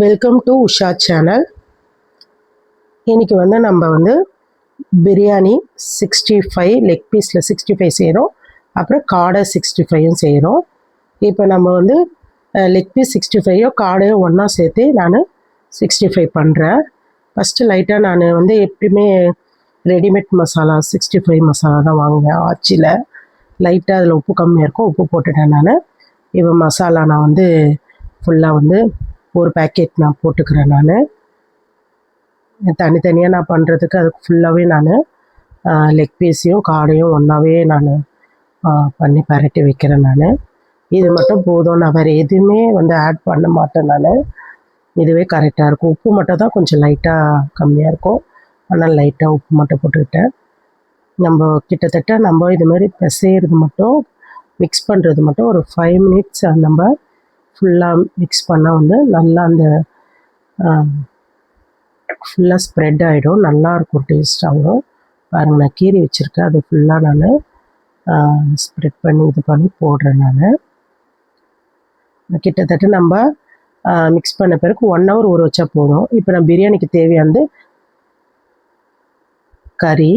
Welcome to Usha channel. இன்றைக்கி நம்ம biryani 65 leg பீஸில் 65 செய்கிறோம். அப்புறம் காடை 65யும் செய்கிறோம். இப்போ நம்ம லெக் பீஸ் 65யோ காடையோ ஒன்றா சேர்த்து நான் 65 பண்ணுறேன். ஃபஸ்ட்டு லைட்டாக நான் எப்பயுமே ரெடிமேட் மசாலா 65 மசாலா தான் வாங்குவேன். ஆச்சியில் லைட்டாக அதில் உப்பு கம்மியாக இருக்கும், உப்பு போட்டுட்டேன் நான். இப்போ மசாலா நான் ஃபுல்லாக ஒரு பேக்கெட் நான் போட்டுக்கிறேன். நான் தனித்தனியாக நான் பண்ணுறதுக்கு அதுக்கு ஃபுல்லாகவே நான் லெக் பீஸையும் காடையும் ஒன்றாவே நான் பண்ணி பரட்டி வைக்கிறேன். நான் இது மட்டும் போதும், நான் வேறு எதுவுமே ஆட் பண்ண மாட்டேன். நான் இதுவே கரெக்டாக இருக்கும். உப்பு மட்டும் தான் கொஞ்சம் லைட்டாக கம்மியாக இருக்கும், ஆனால் லைட்டாக உப்பு மட்டும் போட்டுக்கிட்டேன். நம்ம கிட்டத்தட்ட நம்ம இதுமாதிரி பிசைகிறது மட்டும் மிக்ஸ் பண்ணுறது மட்டும் ஒரு 5 மினிட்ஸ் நம்ம ஃபுல்லாக மிக்ஸ் பண்ணால் நல்லா அந்த ஃபுல்லாக ஸ்ப்ரெட் ஆகிடும், நல்லாயிருக்கும், டேஸ்ட்டாகவும். பாருங்கள், நான் கீரி வச்சுருக்கேன், அது ஃபுல்லாக நான் ஸ்ப்ரெட் பண்ணி இது பண்ணி போடுறேன். நான் கிட்டத்தட்ட நம்ம மிக்ஸ் பண்ண பிறகு 1 ஹவர் ஊற வச்சா போதும். இப்போ நான் பிரியாணிக்கு தேவையானது கறி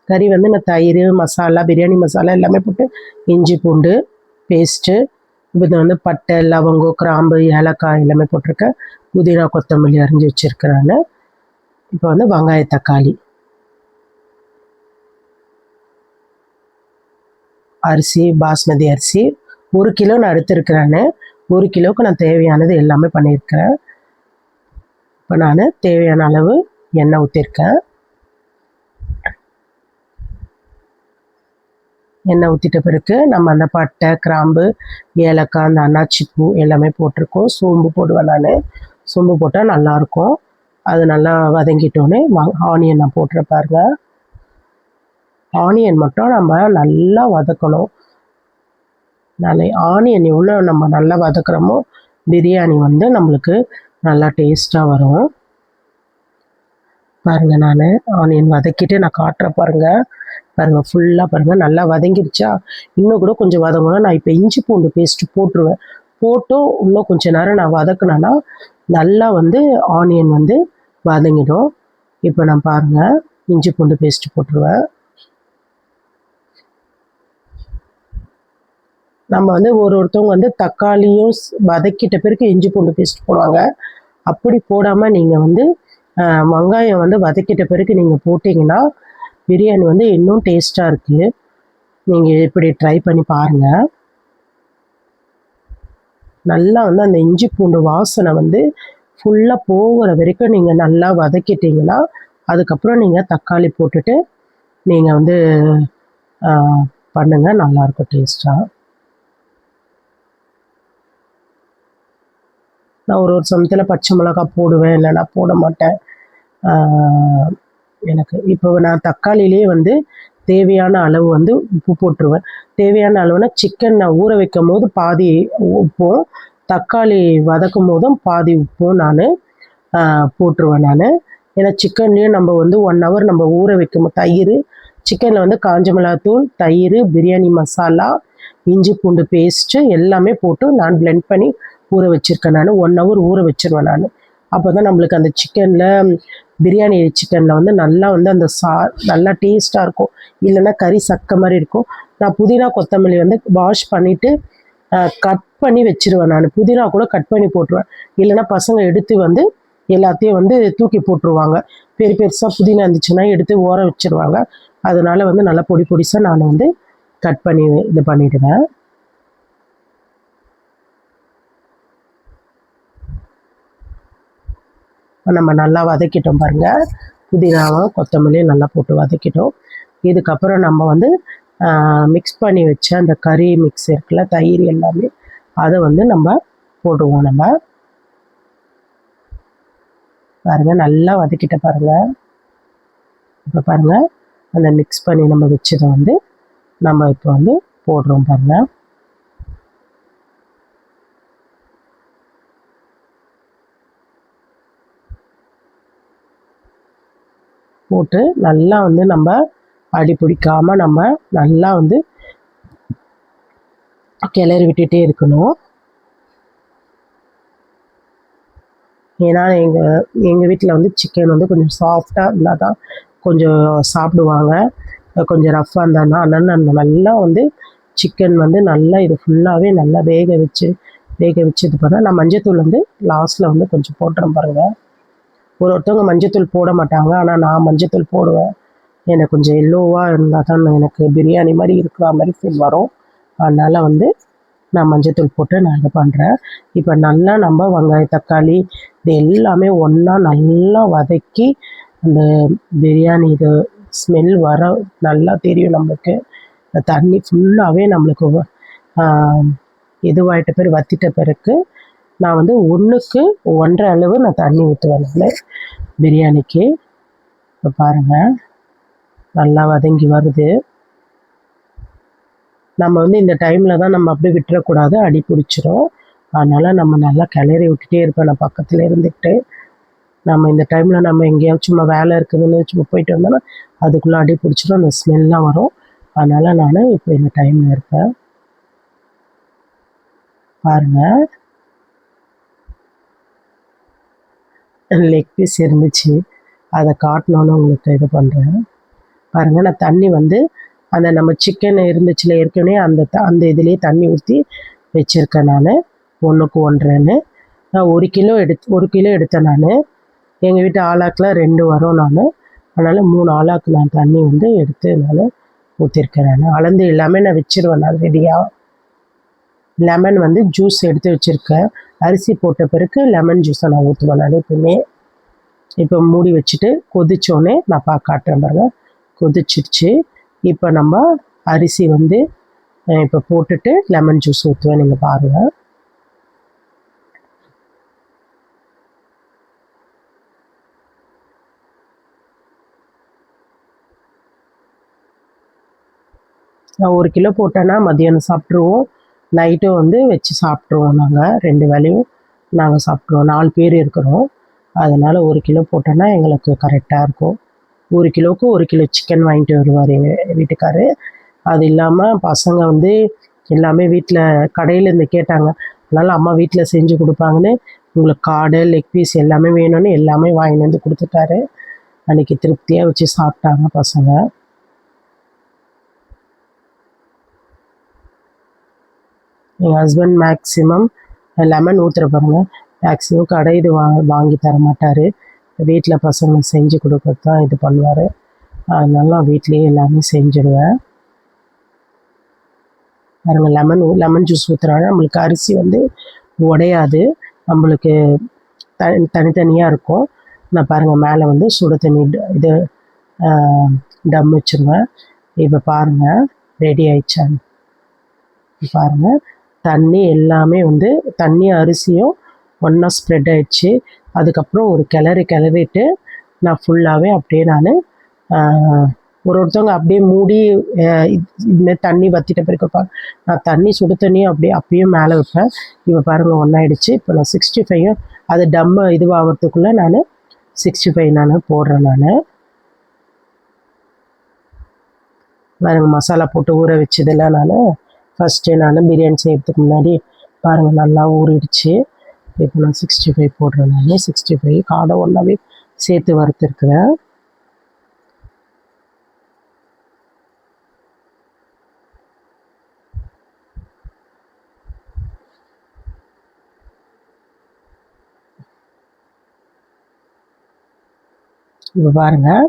நான் தயிர் மசாலா பிரியாணி மசாலா எல்லாமே போட்டு இஞ்சி பூண்டு பேஸ்ட்டு, இப்போ பட்டை லவங்கம் கிராம்பு ஏலக்காய் எல்லாமே போட்டிருக்கேன். புதினா கொத்தமல்லி அரிஞ்சு வச்சுருக்கிறேன். நான் இப்போ வெங்காய தக்காளி, அரிசி பாஸ்மதி அரிசி 1 கிலோ நான் எடுத்துருக்கிறேன். 1 கிலோவுக்கு நான் தேவையானது எல்லாமே பண்ணியிருக்கிறேன். இப்போ நான் தேவையான அளவு எண்ணெய் ஊற்றிருக்கேன். எண்ணெய் ஊற்றிட்ட பிறகு நம்ம அந்த பட்டை கிராம்பு ஏலக்காய் அந்த அன்னாச்சி பூ எல்லாமே போட்டிருக்கோம். சோம்பு போடுவேன் நான். சோம்பு போட்டால் நல்லாயிருக்கும். அது நல்லா வதங்கிட்டோன்னே ஆனியன் நான் போட்டுற பாருங்க. ஆனியன் மட்டும் நம்ம நல்லா வதக்கணும். ஆனியன் எவ்வளோ நம்ம நல்லா வதக்குறோமோ பிரியாணி நம்மளுக்கு நல்லா டேஸ்ட்டாக வரும். பாருங்கள், நான் ஆனியன் வதக்கிட்டு நான் காட்டுறேன். பாருங்கள் ஃபுல்லாக பாருங்கள் நல்லா வதங்கிடுச்சா. இன்னும் கூட கொஞ்சம் வதங்கணும். நான் இப்போ இஞ்சி பூண்டு பேஸ்ட்டு போட்டுருவேன். போட்டும் இன்னும் கொஞ்சம் நேரம் நான் வதக்குனேன்னா நல்லா ஆனியன் வதங்கிடும். இப்போ நான் பாருங்கள் இஞ்சி பூண்டு பேஸ்ட்டு போட்டுருவேன். நம்ம ஒருத்தவங்க தக்காளியும் வதக்கிட்ட பிறகு இஞ்சி பூண்டு பேஸ்ட் போடுவாங்க. அப்படி போடாமல் நீங்கள் வெங்காயம் வதக்கிட்ட பிறகு நீங்கள் போட்டிங்கன்னா பிரியாணி இன்னும் டேஸ்ட்டாக இருக்குது. நீங்கள் இப்படி ட்ரை பண்ணி பாருங்கள். நல்லா அந்த இஞ்சி பூண்டு வாசனை ஃபுல்லாக போகிற வரைக்கும் நீங்கள் நல்லா வதக்கிட்டிங்கன்னா அதுக்கப்புறம் நீங்கள் தக்காளி போட்டுட்டு நீங்கள் பண்ணுங்கள், நல்லாயிருக்கும் டேஸ்ட்டாக. நான் ஒரு சமயத்தில் பச்சை மிளகா போடுவேன், இல்லைன்னா போட மாட்டேன். எனக்கு இப்போ நான் தக்காளியிலே தேவையான அளவு உப்பு போட்டுருவேன். தேவையான அளவுனா சிக்கன் நான் ஊற வைக்கும் போது பாதி உப்பும் தக்காளி வதக்கும் போதும் பாதி உப்பும் நான் போட்டுருவேன். நான் ஏன்னா சிக்கன்லேயும் நம்ம 1 ஹவர் நம்ம ஊற வைக்கும் தயிர் சிக்கனில் காஞ்ச மிளகாத்தூள் தயிர் பிரியாணி மசாலா இஞ்சி பூண்டு பேஸ்ட்டு எல்லாமே போட்டு நான் பிளெண்ட் பண்ணி ஊற வச்சுருக்கேன். நான் 1 ஹவர் ஊற வச்சுருவேன். நான் அப்போ தான் நம்மளுக்கு அந்த சிக்கனில் பிரியாணி சிக்கனில் நல்லா அந்த நல்லா டேஸ்ட்டாக இருக்கும். இல்லைன்னா கறி சக்க மாதிரி இருக்கும். நான் புதினா கொத்தமல்லி வாஷ் பண்ணிவிட்டு கட் பண்ணி வச்சுருவேன். நான் புதினா கூட கட் பண்ணி போட்டுருவேன். இல்லைன்னா பசங்க எடுத்து எல்லாத்தையும் தூக்கி போட்டுருவாங்க. பெருசாக புதினா இருந்துச்சுன்னா எடுத்து ஊற வச்சுருவாங்க. அதனால் நல்லா பொடிசாக நான் கட் பண்ணி இது பண்ணிவிடுவேன். நம்ம நல்லா வதக்கிட்டோம் பாருங்கள். புதினாவும் கொத்தமல்லியும் நல்லா போட்டு வதக்கிட்டோம். இதுக்கப்புறம் நம்ம மிக்ஸ் பண்ணி வச்ச அந்த கறி மிக்ஸ் இருக்குல்ல தயிர் எல்லாமே அதை நம்ம போடுவோம். நம்ம பாருங்கள் நல்லா வதக்கிட்ட பாருங்கள். இப்போ பாருங்கள் அந்த மிக்ஸ் பண்ணி நம்ம வச்சதை நம்ம இப்போ போடுறோம் பாருங்கள். போட்டு நல்லா நம்ம அடி பிடிக்காமல் நம்ம நல்லா கிளறி விட்டுட்டே இருக்கணும். ஏன்னா எங்கள் வீட்டில் வந்து சிக்கன் வந்து கொஞ்சம் சாஃப்டாக இருந்தால் தான் கொஞ்சம் சாப்பிடுவாங்க. கொஞ்சம் ரஃப்பாக இருந்தான்னா, அதனால் நான் நல்லா வந்து சிக்கன் வந்து நல்லா இது ஃபுல்லாகவே நல்லா வேக வச்சு இது பண்ணேன். நான் மஞ்சத்தூள் வந்து லாஸ்ட்டில் வந்து கொஞ்சம் போட்டுறேன் பாருங்கள். ஒருத்தவங்க மஞ்சத்தூள் போட மாட்டாங்க, ஆனால் நான் மஞ்சத்தூள் போடுவேன். எனக்கு கொஞ்சம் எல்லோவாக இருந்தால் தான் எனக்கு பிரியாணி மாதிரி இருக்கிற மாதிரி ஃபீல் வரும். அதனால் வந்து நான் மஞ்சத்தூள் போட்டு நான் இது பண்ணுறேன். இப்போ நல்லா நம்ம வெங்காயம், தக்காளி இது எல்லாமே ஒன்றா நல்லா வதக்கி அந்த பிரியாணி இது ஸ்மெல் வர நல்லா தெரியும் நம்மளுக்கு. இந்த தண்ணி ஃபுல்லாகவே நம்மளுக்கு இதுவாகிட்ட பிறகு வற்றிட்ட பிறகு நான் வந்து 1க்கு 1.5 அளவு நான் தண்ணி ஊற்றுவேன் நான் பிரியாணிக்கு. இப்போ பாருங்கள் நல்லா வதங்கி வருது. நம்ம வந்து இந்த டைமில் தான் நம்ம அப்படியே விட்டுறக்கூடாது, அடி பிடிச்சிரும். அதனால் நம்ம நல்லா கிளறி விட்டுட்டே இருப்பேன் நான் பக்கத்தில் இருந்துக்கிட்டு. நம்ம இந்த டைமில் நம்ம எங்கேயாவது சும்மா வேலை இருக்குதுன்னு சும்மா போயிட்டு வந்தோன்னா அதுக்குள்ளே அடி பிடிச்சிரும், அந்த ஸ்மெல்லாம் வரும். அதனால் நான் இப்போ இந்த டைமில் இருப்பேன். பாருங்கள் லெக் பீஸ் இருந்துச்சு, அதை காட்டணுன்னு உங்களுக்கு இது பண்ணுறேன். பாருங்கள் நான் தண்ணி வந்து அந்த நம்ம சிக்கன் இருந்துச்சுல ஏற்கனவே அந்த இதுலேயே தண்ணி ஊற்றி வச்சுருக்கேன் நான். 1க்கு 1.5ன்னு நான் 1 கிலோ எடுத்தேன் நான். எங்கள் வீட்டு ஆளாக்கில் 2 வரும் நான். அதனால் 3 ஆளாக்கு நான் தண்ணி வந்து எடுத்து நான் ஊற்றிருக்கேன். நான் அளந்து எல்லாமே நான் வச்சுருவேன் நான் ரெடியாக. லெமன் வந்து ஜூஸ் எடுத்து வச்சுருக்கேன். அரிசி போட்ட பிறகு லெமன் ஜூஸை நான் ஊற்றுவேன் நான் எப்பவுமே. இப்போ மூடி வச்சுட்டு கொதிச்சோடனே நான் காட்டுறேன் பாருங்கள். கொதிச்சிடுச்சு. இப்போ நம்ம அரிசி வந்து இப்போ போட்டுட்டு லெமன் ஜூஸ் ஊற்றுவேன், நீங்கள் பாருங்கள். நான் 1 கிலோ போட்டேன்னா மதியானம் சாப்பிட்ருவோம், நைட்டும் வந்து வச்சு சாப்பிட்ருவோம். நாங்கள் 2 வேளையும் நாங்கள் சாப்பிட்ருவோம். 4 பேர் இருக்கிறோம். அதனால் 1 கிலோ போட்டோன்னா எங்களுக்கு கரெக்டாக இருக்கும். 1 கிலோவுக்கு 1 கிலோ சிக்கன் வாங்கிட்டு வருவார் எங்கள் வீட்டுக்காரு. அது இல்லாமல் பசங்க வந்து எல்லாமே வீட்டில் கடையிலேருந்து கேட்டாங்க. அதனால் அம்மா வீட்டில் செஞ்சு கொடுப்பாங்கன்னு உங்களுக்கு காடை, லெக் பீஸ் எல்லாமே வேணும்னு எல்லாமே வாங்கிட்டு வந்து கொடுத்துட்டாரு. அன்றைக்கி திருப்தியாக வச்சு சாப்பிட்டாங்க பசங்க. எங்கள் ஹஸ்பண்ட் மேக்ஸிமம் லெமன் ஊற்றுற பாருங்கள், மேக்ஸிமம் கடை இது வாங்கி தர மாட்டார். வீட்டில் பசங்க செஞ்சு கொடுக்கறது தான் இது பண்ணுவார். அதனால நான் வீட்லேயே எல்லாமே செஞ்சுருவேன். பாருங்கள் லெமன் ஜூஸ் ஊற்றுறாங்க, நம்மளுக்கு அரிசி வந்து உடையாது, நம்மளுக்கு தனித்தனியாக இருக்கும். நான் பாருங்கள் மேலே வந்து சுடு தண்ணி இது டம் வச்சுருவேன். இப்போ பாருங்கள் ரெடி ஆயிடுச்சான்னு பாருங்கள். தண்ணி எல்லாமே வந்து தண்ணி அரிசியும் ஒன்றா ஸ்ப்ரெட் ஆகிடுச்சு. அதுக்கப்புறம் ஒரு கிளறிட்டு நான் ஃபுல்லாகவே அப்படியே நான் ஒருத்தவங்க அப்படியே மூடி இதுமாரி தண்ணி வற்றிட்ட பிறகு வைப்பாங்க. நான் தண்ணி சுடு தண்ணியும் அப்படியே அப்பயும் மேலே வைப்பேன். இப்போ பாருங்கள் ஒன்றாயிடுச்சு. இப்போ நான் 65 அது டம்மு இதுவாகிறதுக்குள்ளே நான் 65 நான் போடுறேன். நான் பாருங்கள் மசாலா போட்டு ஊற வச்சதெல்லாம் நான் ஃபஸ்ட்டு நான் பிரியாணி செய்கிறதுக்கு முன்னாடி பாருங்கள் நல்லா ஊறிடுச்சு. இப்போ நான் 65 போடுறேன். நான் 65 காடை ஒன்றாவே சேர்த்து வறுத்துருக்குறேன். இப்போ பாருங்கள்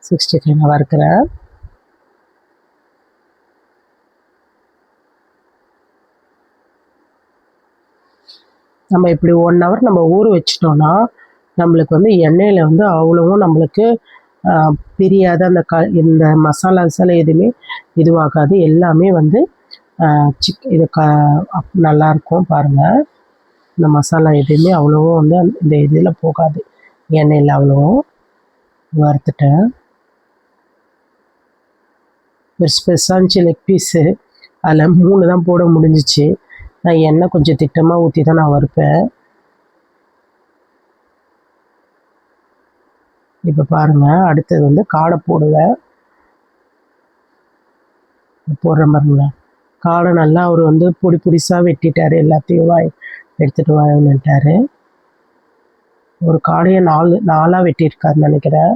65 நான் வறுக்கிறேன். நம்ம இப்படி 1 ஹவர் நம்ம ஊற வச்சிட்டோன்னா நம்மளுக்கு வந்து எண்ணெயில் வந்து அவ்வளவும் நம்மளுக்கு பிரியாத அந்த இந்த மசாலா எதுவுமே இதுவாகாது. எல்லாமே வந்து இது நல்லாயிருக்கும். பாருங்கள் இந்த மசாலா எதுவுமே அவ்வளோவும் வந்து இந்த இதில் போகாது, எண்ணெயில் அவ்வளோவும் வறுத்துட்டேன். பெருசாக இருந்துச்சு லெக் பீஸு, அதில் 3 தான் போட முடிஞ்சிச்சு. நான் எண்ணெய் கொஞ்சம் திட்டமாக ஊற்றி தான் நான் வறுப்பேன். இப்போ பாருங்கள் அடுத்தது வந்து காடை போடுவேன். போடுற பாருங்களேன், காடை நல்லா அவர் வந்து பொடிசாக வெட்டிட்டார், எல்லாத்தையும் எடுத்துகிட்டு வாங்கிட்டார். ஒரு காடையை நாலாக வெட்டியிருக்காருன்னு நினைக்கிறேன்.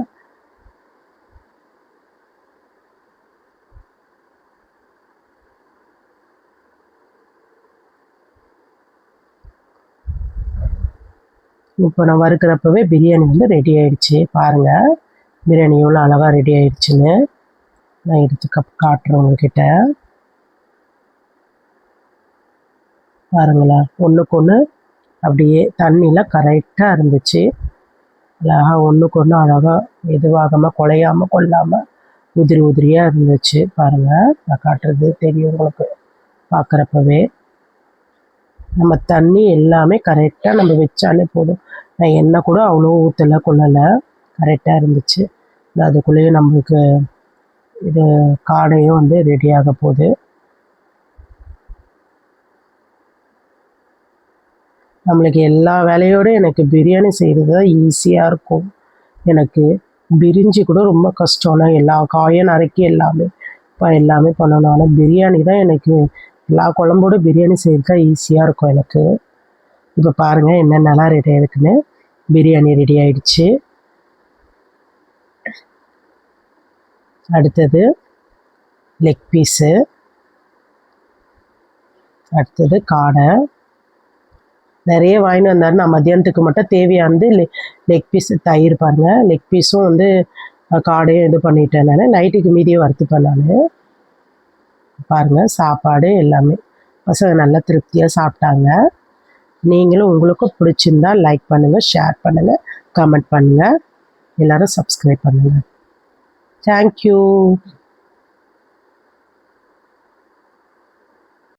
இப்போ நான் வறுக்கிறப்பவே பிரியாணி வந்து ரெடி ஆயிடுச்சு. பாருங்கள் பிரியாணி எவ்வளோ அழகாக ரெடி ஆயிடுச்சுன்னு நான் எடுத்து காட்டுறேன் உங்ககிட்ட. பாருங்களேன், ஒன்றுக்கு ஒன்று அப்படியே தண்ணியில் கரெக்டாக இருந்துச்சு. அழகாக ஒன்றுக்கு ஒன்று அழகாக எதுவாகாமல் குலையாமல் கொள்ளாமல் உதிரியாக இருந்துச்சு. பாருங்கள், நான் காட்டுறது தெரியும் உங்களுக்கு பார்க்குறப்பவே. நம்ம தண்ணி எல்லாமே கரெக்டாக நம்ம வச்சாலே போதும். நான் எண்ணெய் கூட அவ்வளோ ஊற்றலை கொள்ளலை, கரெக்டாக இருந்துச்சு. அதுக்குள்ளேயே நம்மளுக்கு இது காடையும் வந்து ரெடியாக போகுது. நம்மளுக்கு எல்லா வேலையோடு எனக்கு பிரியாணி செய்கிறது தான் ஈஸியாக இருக்கும். எனக்கு பிரிஞ்சி கூட ரொம்ப கஷ்டம்னா எல்லா காயும் நறுக்கி எல்லாமே பண்ணணும். ஆனால் பிரியாணி தான் எனக்கு எல்லா குழம்போட பிரியாணி செய்கிறது தான் ஈஸியாக இருக்கும் எனக்கு. இப்போ பாருங்கள் என்னென்னலாம் ரெடி ஆகிருக்குன்னு. பிரியாணி ரெடி ஆகிடுச்சு. அடுத்தது லெக் பீஸு, அடுத்தது காடை நிறைய வாங்கிட்டு வந்தார். நான் மத்தியானத்துக்கு மட்டும் தேவையானது லெக் பீஸ் தயிர். பாருங்கள், லெக் பீஸும் வந்து காடையும் இது பண்ணிட்டேன். நான் நைட்டுக்கு மீதியை வறுத்துப்பேன் நான். பாருங்கள் சாப்பாடு எல்லாமே பசங்க நல்லா திருப்தியாக சாப்பிட்டாங்க. நீங்களும் உங்களுக்கும் பிடிச்சிருந்தா லைக் பண்ணுங்கள், ஷேர் பண்ணுங்கள், கமெண்ட் பண்ணுங்கள், எல்லோரும் சப்ஸ்கிரைப் பண்ணுங்கள். தேங்க்யூ.